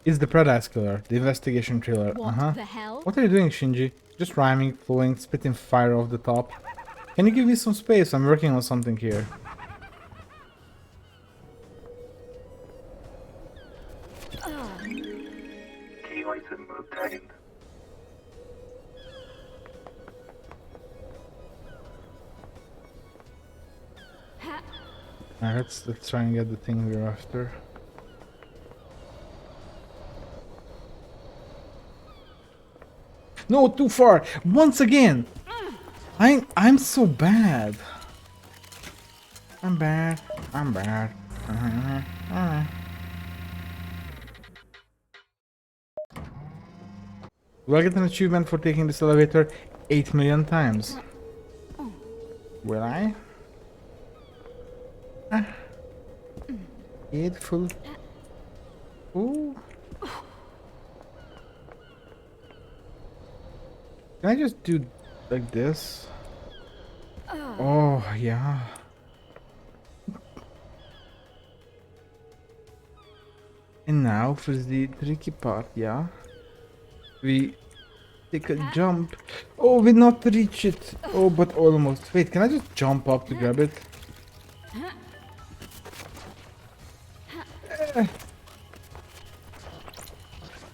It's the Paradise Killer, the investigation thriller. What the hell? What are you doing, Shinji? Just rhyming, flowing, spitting fire off the top. Can you give me some space? I'm working on something here. Key item obtained. Alright, let's try and get the thing we're after. No, too far! Once again! I'm so bad. I'm bad. I'm bad. Will I get an achievement for taking this elevator 8 million times? Will I? Hateful. Ooh. Can I just do like this? Oh, yeah. And now for the tricky part, yeah? We take a jump. Oh, we not reach it. Oh, but almost. Wait, can I just jump up to grab it?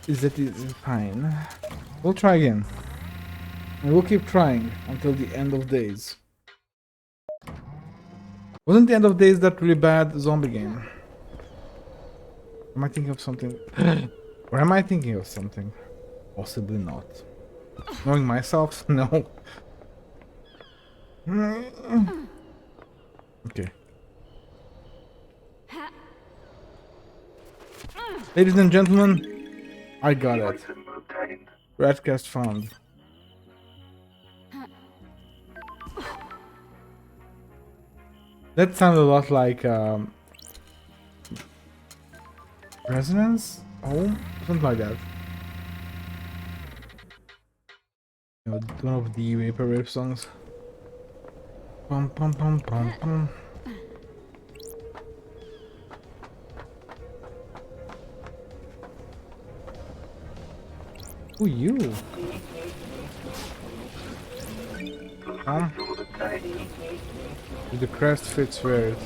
Is that is fine? We'll try again. And we'll keep trying until the end of days. Wasn't the end of days that really bad zombie game? Am I thinking of something? Or am I thinking of something? Possibly not. Knowing myself? No. Okay. Ladies and gentlemen, I got Key it. item obtained. Radcast found. That sounded a lot like resonance? Home? Something like that. You know, one of the vaporwave songs. Pum pum pum pum pum. Who you? Huh? Crystal obtained. The crest fits where it.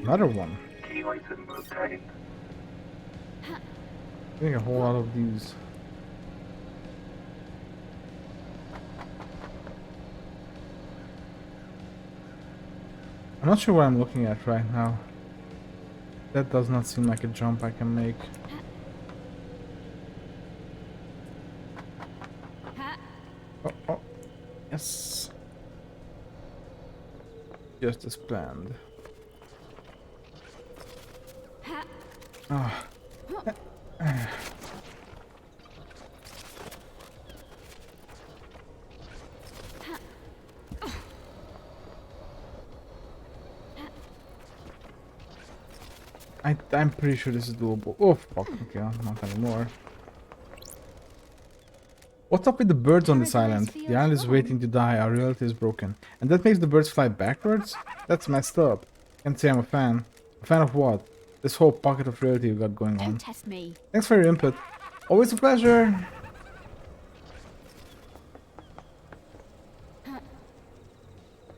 Another one. Key item obtained. Getting a whole lot of these. I'm not sure what I'm looking at right now. That does not seem like a jump I can make. Oh, oh. Yes. Just as planned. Ah. I'm pretty sure this is doable. Oh fuck, okay, not anymore. What's up with the birds on this island? The island is waiting to die, our reality is broken. And that makes the birds fly backwards? That's messed up. Can't say I'm a fan. A fan of what? This whole pocket of reality you got going on. Don't test me. Thanks for your input. Always a pleasure.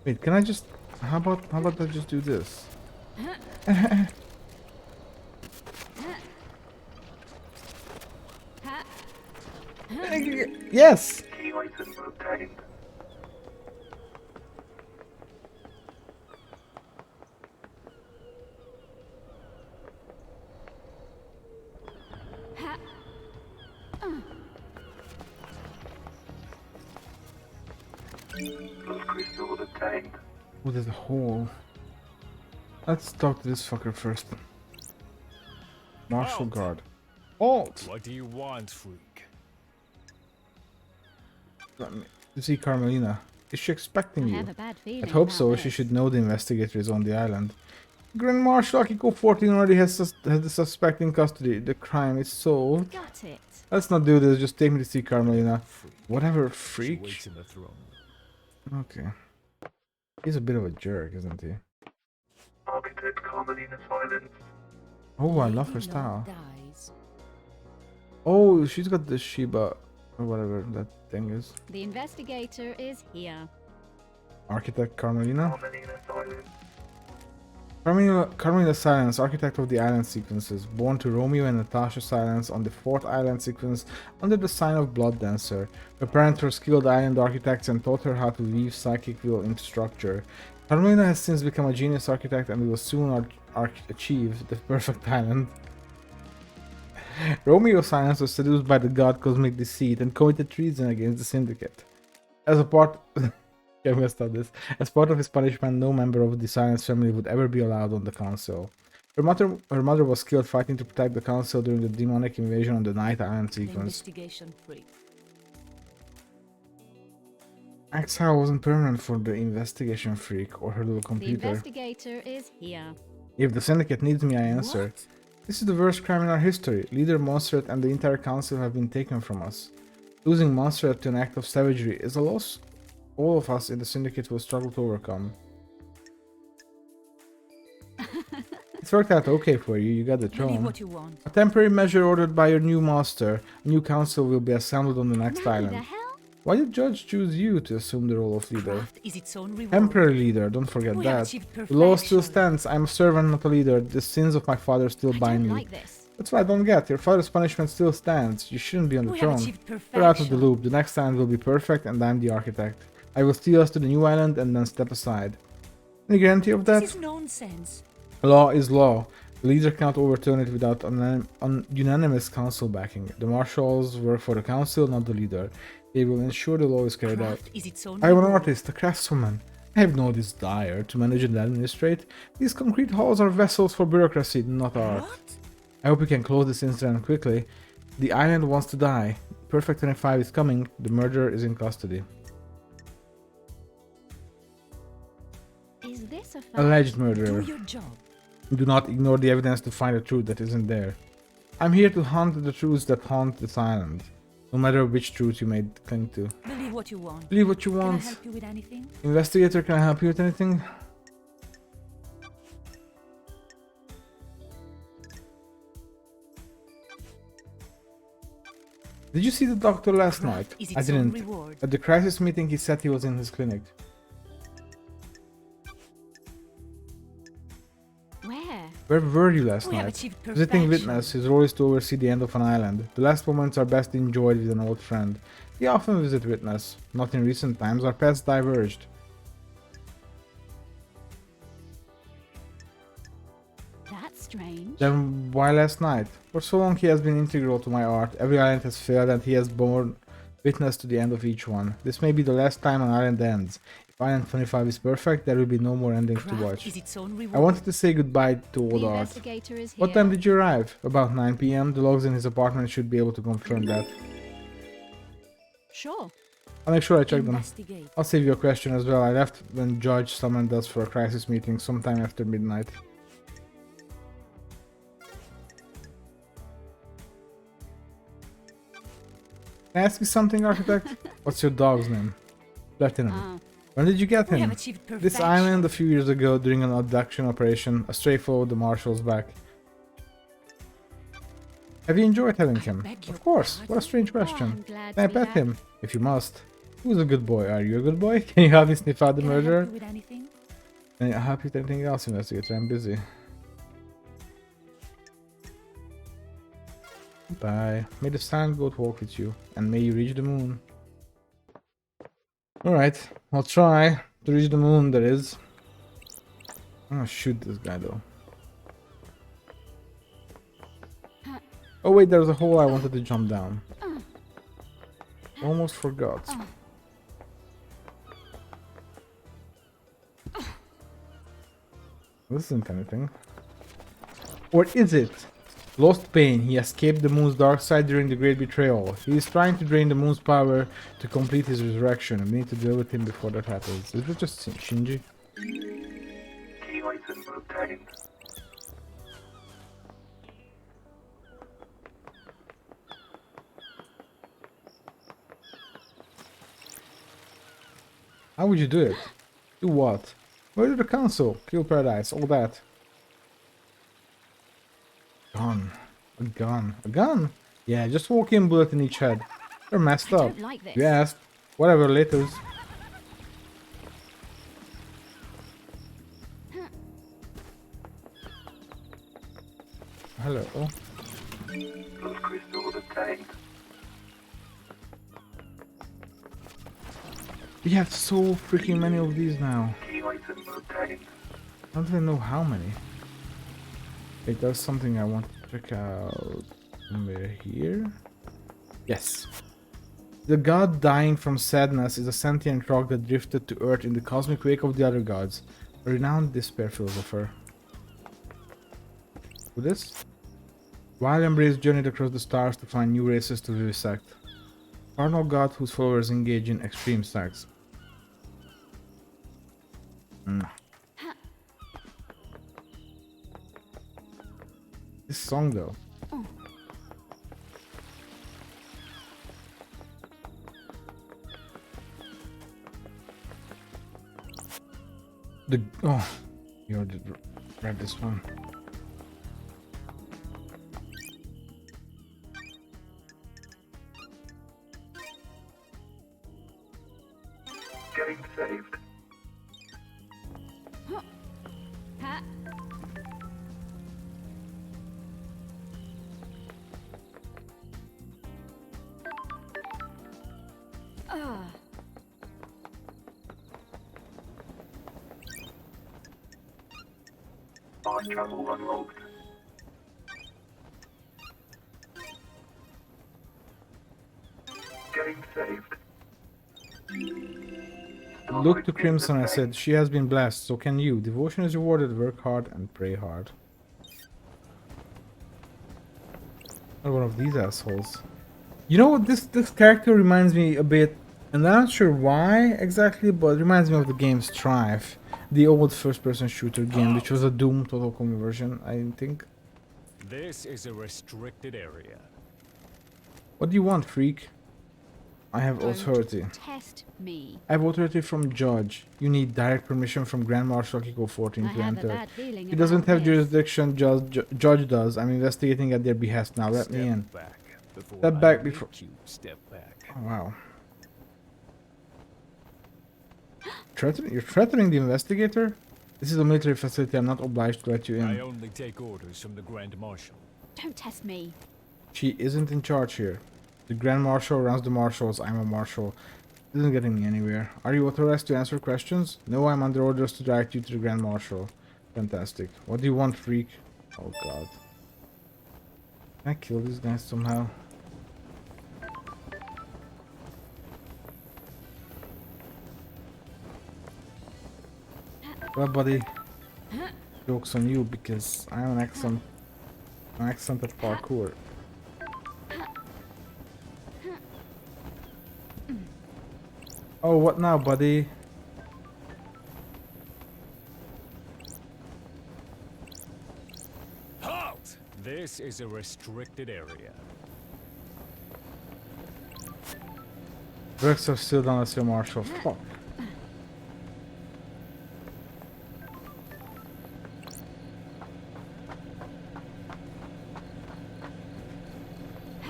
Wait, can I just... How about I just do this? Yes! Key item obtained. Blood crystal obtained. Oh, there's a hole. Let's talk to this fucker first. Martial Halt. guard. Halt! What do you want, freak? Let me to see Carmelina. Is she expecting I you? have a bad feeling I'd hope about so. She this. should know the investigator is on the island. Grand Marshal Akiko 14 already has the suspect in custody. The crime is solved. Got it. Let's not do this. Just take me to see Carmelina. Whatever, She freak. waits in the throne. Okay. He's a bit of a jerk, isn't he? Architect Carmelina Silence. Oh, I love her style. Oh, she's got the Shiba, or whatever that thing is. The investigator is here. Architect Carmelina? Carmelina Silence. Carmelina Silence, architect of the island sequences, born to Romeo and Natasha Silence on the 4th island sequence under the sign of Blood Dancer. Her parents were skilled island architects and taught her how to weave psychic will into structure. Carmelina has since become a genius architect and will soon achieve the perfect island. Romeo Silence was seduced by the god Cosmic Deceit and committed treason against the Syndicate. As a part... I messed up this. As part of his punishment, no member of the Silence family would ever be allowed on the council. Her mother was killed fighting to protect the council during the demonic invasion on the Night Island sequence. Exile wasn't permanent for the investigation freak or her little The computer. investigator is here. If the Syndicate needs me, I answer. This is the worst crime in our history. Leader Montserrat and the entire council have been taken from us. Losing Montserrat to an act of savagery is a loss all of us in the Syndicate will struggle to overcome. It's worked out okay for you, you got the throne. What you want. A temporary measure ordered by your new master. A new council will be assembled on the next Now the island. hell? Why did Judge choose you to assume the role of leader? Craft is its own reward. Temporary leader, don't forget We have that. achieved The law still perfection. stands. I'm a servant, not a leader. The sins of my father still I bind don't me. like this. That's what I don't get. Your father's punishment still stands. You shouldn't be on the We have throne. achieved You're out of the perfection. loop. The next island will be perfect and I'm the architect. I will steal us to the new island and then step aside. Any guarantee of that? This is nonsense. Law is law. The leader cannot overturn it without unanimous council backing. The marshals work for the council, not the leader. They will ensure the law is carried out. Craft is its own I am an reward. artist, a craftswoman. I have no desire to manage and administrate. These concrete halls are vessels for bureaucracy, not art. What? I hope we can close this incident quickly. The island wants to die. Perfect 25 is coming. The murderer is in custody. Is this a fact? Alleged Do murderer. your job. Do not ignore the evidence to find the truth that isn't there. I'm here to hunt the truths that haunt this island. No matter which truth you may cling to. Believe what you want. Believe what you Can I want. help you with anything? Investigator, can I help you with anything? Did you see the doctor last night? Craft is I its own didn't. reward. At the crisis meeting he said he was in his clinic. Where? Where were you last We have night? achieved Visiting perfection. witness, his role is to oversee the end of an island. The last moments are best enjoyed with an old friend. We often visit witness. Not in recent times, our paths diverged. That's strange. Then why last night? For so long he has been integral to my art. Every island has failed and he has borne witness to the end of each one. This may be the last time an island ends. If Island 25 is perfect, there will be no more endings to Craft watch. is its own reward. I wanted to say goodbye to The old art. investigator is here. What time did you arrive? About 9 PM. The logs in his apartment should be able to confirm that. Sure. I'll make sure I check them. Investigate. I'll save you a question as well. I left when Judge summoned us for a crisis meeting sometime after midnight. Can I ask you something, Architect? What's your dog's name? Platinum. Ah, When did you get We have him? achieved perfection. This island a few years ago during an abduction operation. A stray followed the marshals back. Have you enjoyed having him? beg your Of course. What a pardon? strange oh, question. I'm glad Can I to be pet back. him? If you must. Who's a good boy? Are you a good boy? Can you help me sniff out the Can I murderer? help you with anything? Can I help you with anything else, investigator? I'm busy. Bye. May the silent goat walk with you, and may you reach the moon. Alright, I'll try to reach the moon, that is. I'm gonna shoot this guy though. Oh wait, there's a hole I wanted to jump down. Almost forgot. This isn't anything. Or is it? Lost pain. He escaped the moon's dark side during the Great Betrayal. He is trying to drain the moon's power to complete his resurrection. We need to deal with him before that happens. Is it just Shinji? Key item obtained. How would you do it? Do what? Murder the council, kill paradise, all that. Gun. A gun. A gun? Yeah, just walk in, bullet in each head. They're messed I up. don't like this. You asked. Whatever, later. Hello. Blood crystal obtained. We have so freaking many of these now. Key item obtained. I don't even know how many. Wait, there's something I want to check out. Somewhere here? Yes. The god dying from sadness is a sentient rock that drifted to Earth in the cosmic wake of the other gods. A renowned despair philosopher. Who this? Wild Embrace journeyed across the stars to find new races to vivisect. Carnal god whose followers engage in extreme sex. This song though. You already read this one. Getting saved. Ha. Ah. Mind travel unlocked. Getting saved. Look to Crimson, I said. She has been blessed, so can you. Devotion is rewarded. Work hard and pray hard. Not one of these assholes. You know what? This character reminds me a bit, and I'm not sure why exactly, but it reminds me of the game Strife, the old first-person shooter game, which was a Doom Total Conversion, I think. This is a restricted area. What do you want, freak? I have Don't authority. Test me. I have authority from Judge. You need direct permission from Grand Marshal Kiko 14 I to have a enter. bad feeling He doesn't about have this. jurisdiction, Judge does. I'm investigating at their behest now. Let me in. Back before Step I back make before- you step back. Oh, wow. You're threatening the investigator? This is a military facility. I'm not obliged to let you I in. only take orders from the Grand Marshal. Don't test me. She isn't in charge here. The Grand Marshal runs the marshals. I'm a marshal. This isn't getting me anywhere. Are you authorized to answer questions? No, I'm under orders to direct you to the Grand Marshal. Fantastic. What do you want, freak? Oh god. Can I kill these guys somehow? Well, buddy. Joke's on you because I'm an excellent at parkour. Oh, what now, buddy? Halt! This is a restricted area. Works are still done as your marshal. Fuck.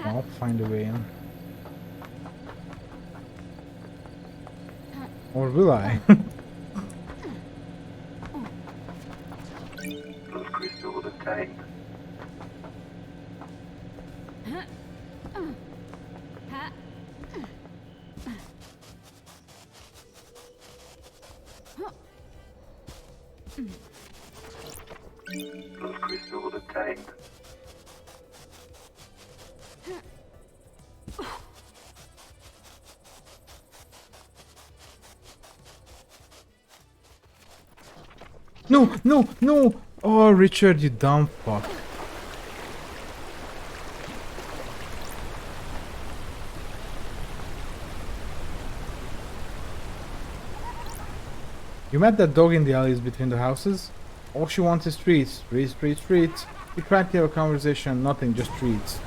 I'll find a way in. Or will I? Blood crystal obtained. Ha. Blood crystal obtained. No, no, no! Oh, Richard, you dumb fuck. You met that dog in the alleys between the houses? All she wants is treats. Treats, treats, treats. We tried to have a conversation, nothing, just treats.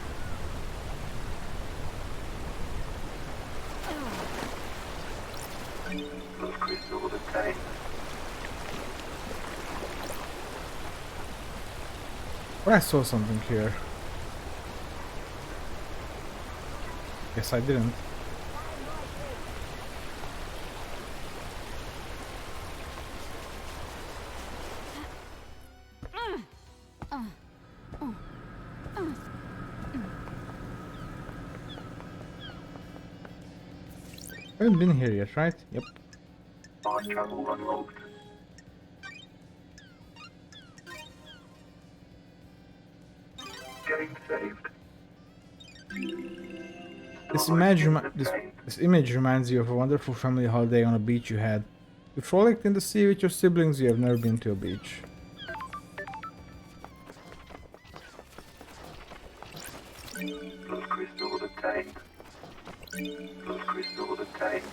Those crystals are tame. But I saw something here. Guess I didn't. I haven't been here yet, right? Yep. Fast travel unlocked. Getting saved. This image reminds you of a wonderful family holiday on a beach you had. You frolicked in the sea with your siblings. You have never been to a beach. Those crystals are tamed. Those crystals are tamed.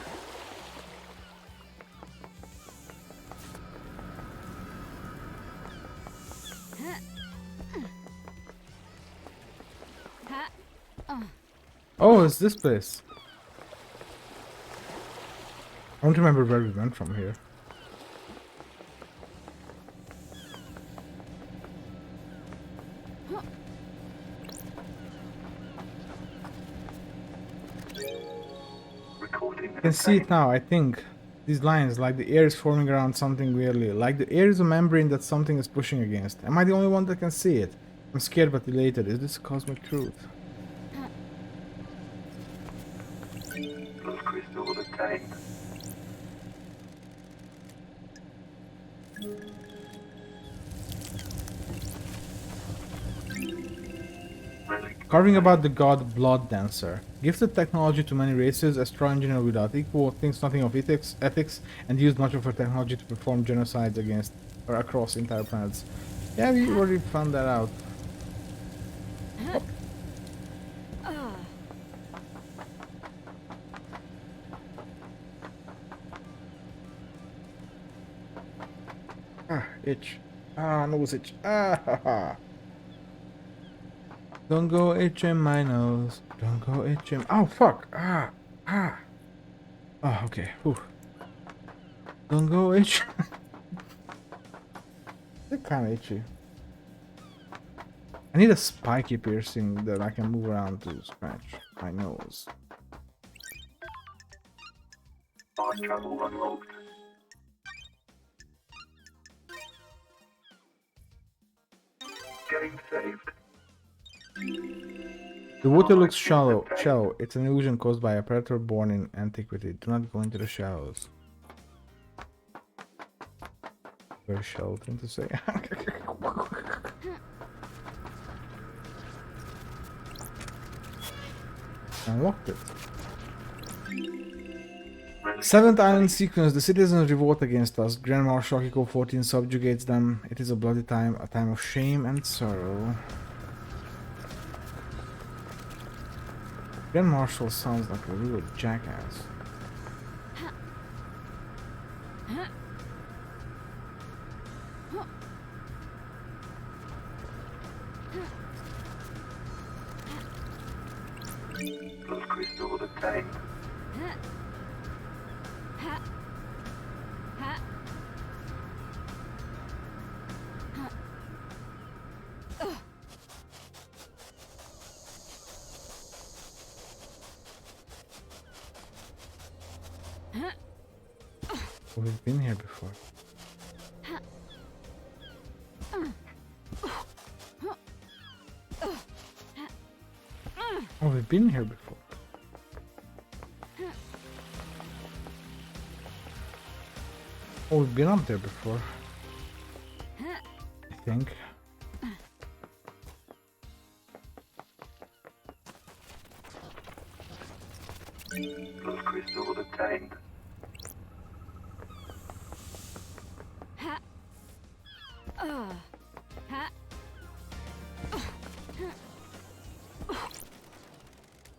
Oh, it's this place. I don't remember where we went from here. Recording. I can see it now, I think. These lines, like the air is forming around something weirdly. Like the air is a membrane that something is pushing against. Am I the only one that can see it? I'm scared but elated. Is this cosmic truth? Those crystals are tamed. Relic. Carving about the god Blood Dancer. Gifted technology to many races, a strong engineer without equal, thinks nothing of ethics, and used much of her technology to perform genocides against or across entire planets. Yeah, we already found that out. Ah, itch. Ah, nose itch. Ah, ha, ha. Don't go itching my nose. Don't go itching. Oh, fuck. Ah, ah. Oh, okay. Whew. Don't go itching. They're kind of itchy. I need a spiky piercing that I can move around to scratch my nose. Fast travel unlocked. Getting saved. The water looks shallow. It's an illusion caused by a predator born in antiquity. Do not go into the shallows. Very shallow thing to say. Unlocked it. Seventh island sequence. The citizens revolt against us. Grand Marshal Hiko 14 subjugates them. It is a bloody time, a time of shame and sorrow. Grand Marshal sounds like a real jackass. Those crystals are tamed. Oh, we've been here before. Oh, we've been here before. Oh, we've been up there before. I think. Those crystals are tamed.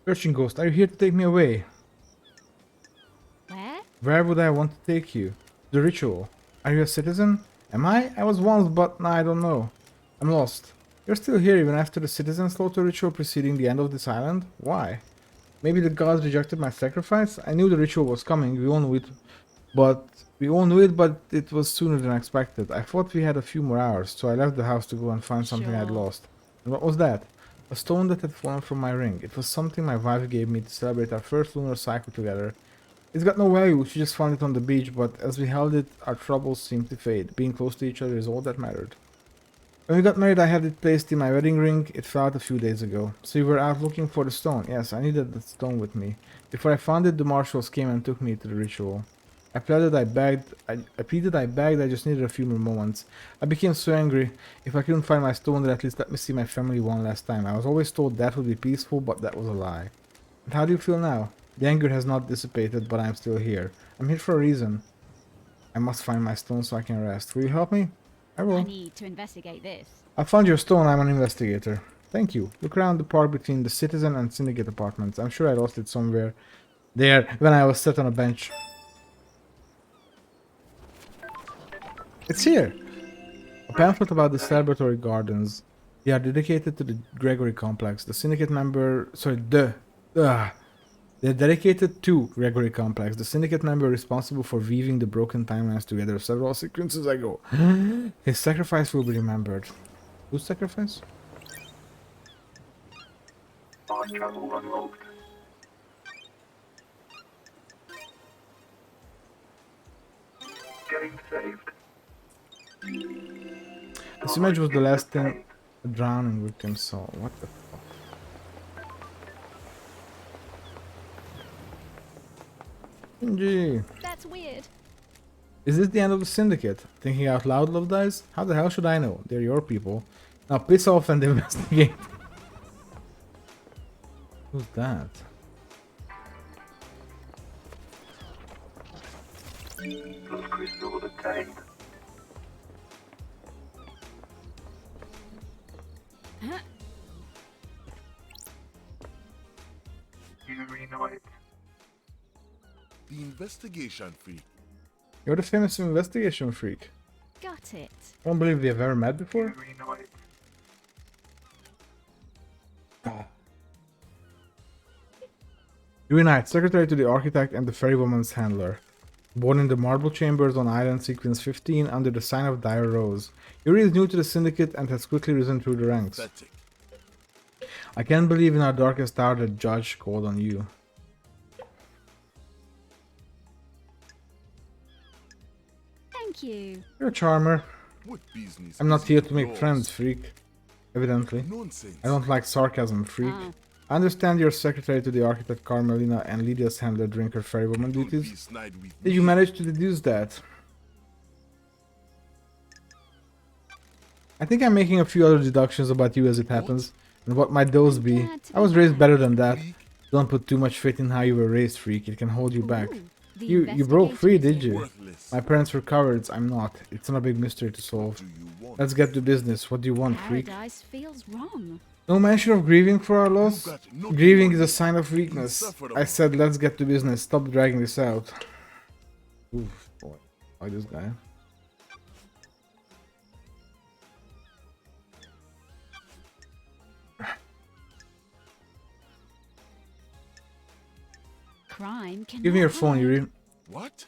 Searching Ghost, are you here to take me away? Where? Where would I want to take you? The ritual. Are you a citizen? Am I? I was once, but now I don't know. I'm lost. You're still here even after the citizen slaughter ritual preceding the end of this island? Why? Maybe the gods rejected my sacrifice? I knew the ritual was coming, we all knew it, but it was sooner than expected. I thought we had a few more hours, so I left the house to go and find something I'd Sure. lost. And what was that? A stone that had fallen from my ring. It was something my wife gave me to celebrate our first lunar cycle together. It's got no value, she just found it on the beach, but as we held it, our troubles seemed to fade. Being close to each other is all that mattered. When we got married, I had it placed in my wedding ring. It fell out a few days ago. So you were out looking for the stone. Yes, I needed the stone with me. Before I found it, the marshals came and took me to the ritual. I pleaded, I begged, I just needed a few more moments. I became so angry. If I couldn't find my stone, then at least let me see my family one last time. I was always told that would be peaceful, but that was a lie. And how do you feel now? The anger has not dissipated, but I'm still here. I'm here for a reason. I must find my stone so I can rest. Will you help me? I will. I need to investigate this. I found your stone, I'm an investigator. Thank you. Look around the park between the Citizen and Syndicate apartments. I'm sure I lost it somewhere there when I was sat on a bench. It's here! A pamphlet about the celebratory gardens. They are dedicated to the Gregory complex. The Syndicate member... They're dedicated to Gregory Complex, the Syndicate member responsible for weaving the broken timelines together several sequences ago. His sacrifice will be remembered. Whose sacrifice? Time travel unlocked. Game saved. This image was the last thing a drowning victim saw. What the fuck? Gee. That's weird. Is this the end of the Syndicate? Thinking out loud, Love Dies? How the hell should I know? They're your people. Now piss off and investigate. Who's that? Plus crystal obtained. Huh? You reunite. The investigation freak. You're the famous investigation freak. Got it. I don't believe we have ever met You before. reunite. Unite, secretary to the architect and the ferrywoman's handler. Born in the marble chambers on island sequence 15 under the sign of Dire Rose. Yuri is new to the Syndicate and has quickly risen through the ranks. Pathetic. I can't believe in our darkest hour that Judge called on you. Thank you. You're a charmer. What business? I'm not is here it to make yours? friends, freak. Evidently. Nonsense. I don't like sarcasm, freak. Ah. I understand you're secretary to the architect Carmelina and Lydia's handler drinker ferrywoman Don't be duties. snide with Did me. you manage to deduce that? I think I'm making a few other deductions about you as it happens. And what might those be? glad to I was be raised back. better than that. Freak? Don't put too much faith in how you were raised, freak. It can hold you back. Ooh, the You broke free, investigator did is you? here. Worthless. My parents were cowards. I'm not. It's not a big mystery to solve. Do you want? Let's get to business. What do you want, freak? Paradise feels wrong. No mention of grieving for our loss? You got no Grieving is a money. sign of weakness. Insufferable. I said let's get to business. Stop dragging this out. Oof, boy. Like this guy. Crime can. Give me your phone, Yuri. What?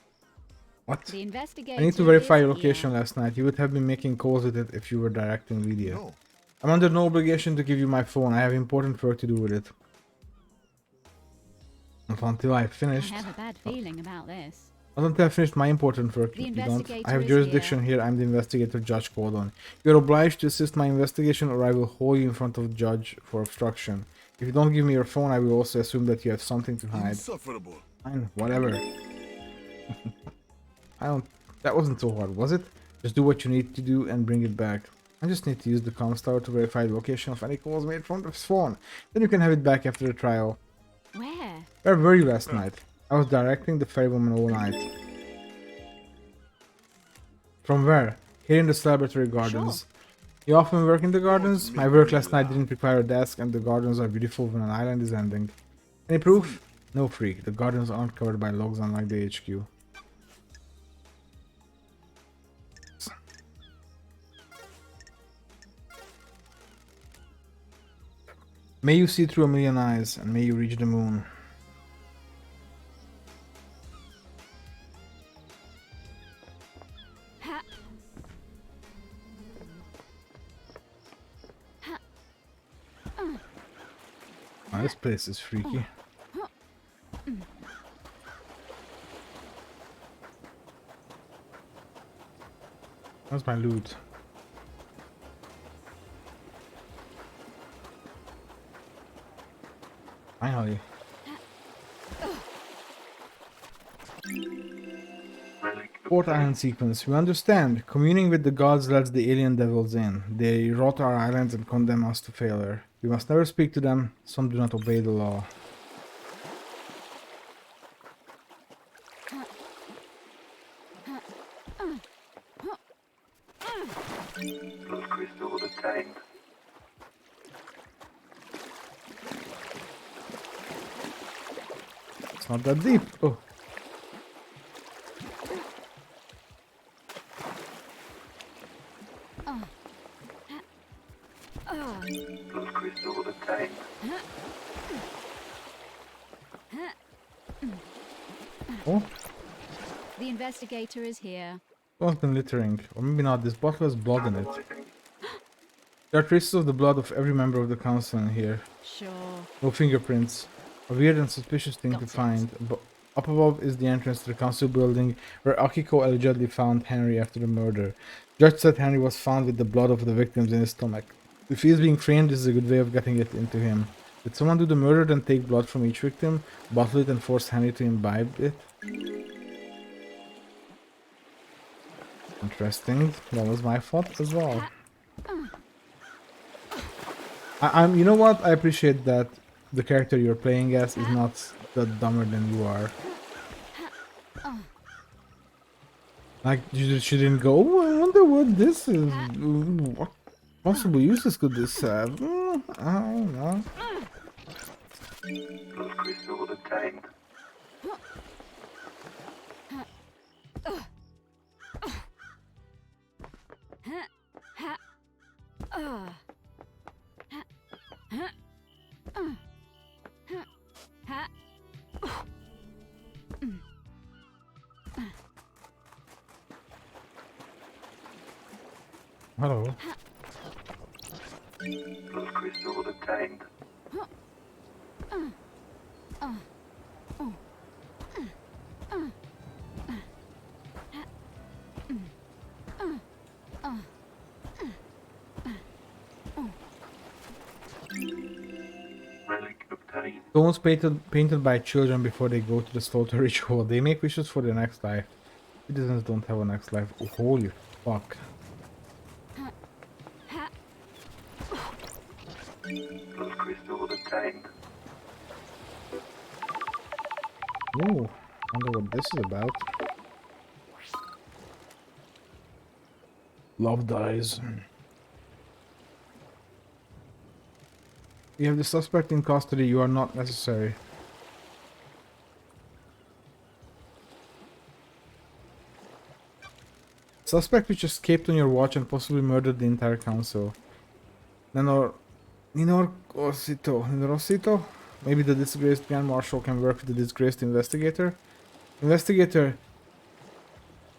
What? The investigator. I need to verify is your here. location last night. You would have been making calls with it if you were directing Lydia. No. I'm under no obligation to give you my phone. I have important work to do with it. Not until I I finished. have a bad feeling about this. Not until I finished my important work. The You don't. I investigator have is jurisdiction here. I'm the investigator Judge called on. You're obliged to assist my investigation or I will hold you in front of the judge for obstruction. If you don't give me your phone, I will also assume that you have something to hide. Insufferable. Fine, whatever. I don't... That wasn't so hard, was it? Just do what you need to do and bring it back. I just need to use the comms tower to verify the location of any calls made from the phone. Then you can have it back after the trial. Where? Where were you last night? I was directing the ferrywoman all night. From where? Here in the celebratory gardens. You often work in the gardens? My work last night didn't require a desk and the gardens are beautiful when an island is ending. Any proof? No, freak. The gardens aren't covered by logs unlike the HQ. May you see through a million eyes, and may you reach the moon. Ha. Ha. Oh, this place is freaky. How's my loot? Finally. Relic Fourth island sequence. We understand. Communing with the gods lets the alien devils in. They rot our islands and condemn us to failure. We must never speak to them. Some do not obey the law. of crystal obtained. It's not that deep. Oh. Of crystal obtained. Oh. The investigator is here. Someone's been littering. Or maybe not. This bottle has blood in it. Analyzing. There are traces of the blood of every member of the council in here. Sure. No fingerprints. A weird and suspicious thing to Got it. find. Up above is the entrance to the council building where Akiko allegedly found Henry after the murder. Judge said Henry was found with the blood of the victims in his stomach. If he is being framed, this is a good way of getting it into him. Did someone do the murder then take blood from each victim, bottle it and force Henry to imbibe it? Interesting. That was my fault as well. I'm. You know what? I appreciate that the character you're playing as is not that dumber than you are. Like she didn't go. Oh, I wonder what this is. What possible uses could this have? I don't know. Of crystal obtained. Hello. Of crystal obtained. Relic obtained. Stones painted by children before they go to the slaughter ritual. They make wishes for their next life. Citizens don't have a next life. Oh, holy fuck. Of crystal obtained. Ooh, wonder what this is about. Love dies. You have the suspect in custody. You are not necessary. Suspect which escaped on your watch and possibly murdered the entire council. Ninor Rosito? Maybe the disgraced Grand Marshal can work with the disgraced investigator? Investigator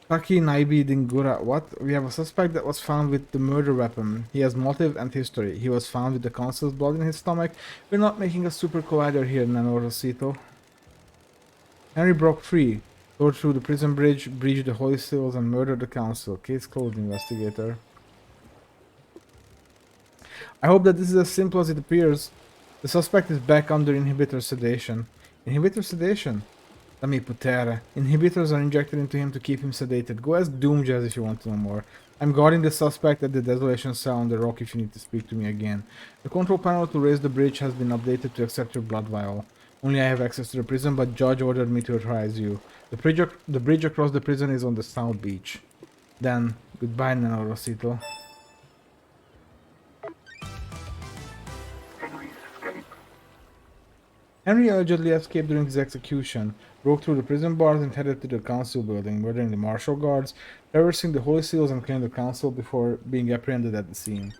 Taki Naibi Dingura. What? We have a suspect that was found with the murder weapon. He has motive and history. He was found with the council's blood in his stomach. We're not making a super collider here, Nano Rosito. Henry broke free, tore through the prison bridge, breached the holy seals, and murdered the council. Case closed, investigator. I hope that this is as simple as it appears. The suspect is back under inhibitor sedation. Inhibitor sedation? Let me putere. Inhibitors are injected into him to keep him sedated. Go ask Doomjazz if you want to know more. I'm guarding the suspect at the desolation cell on the rock if you need to speak to me again. The control panel to raise the bridge has been updated to accept your blood vial. Only I have access to the prison, but Judge ordered me to authorize you. The bridge across the prison is on the south beach. Then, goodbye, Nano Rosito. Henry's escape. Henry allegedly escaped during his execution, broke through the prison bars and headed to the council building, murdering the martial guards, traversing the holy seals and killing the council before being apprehended at the scene.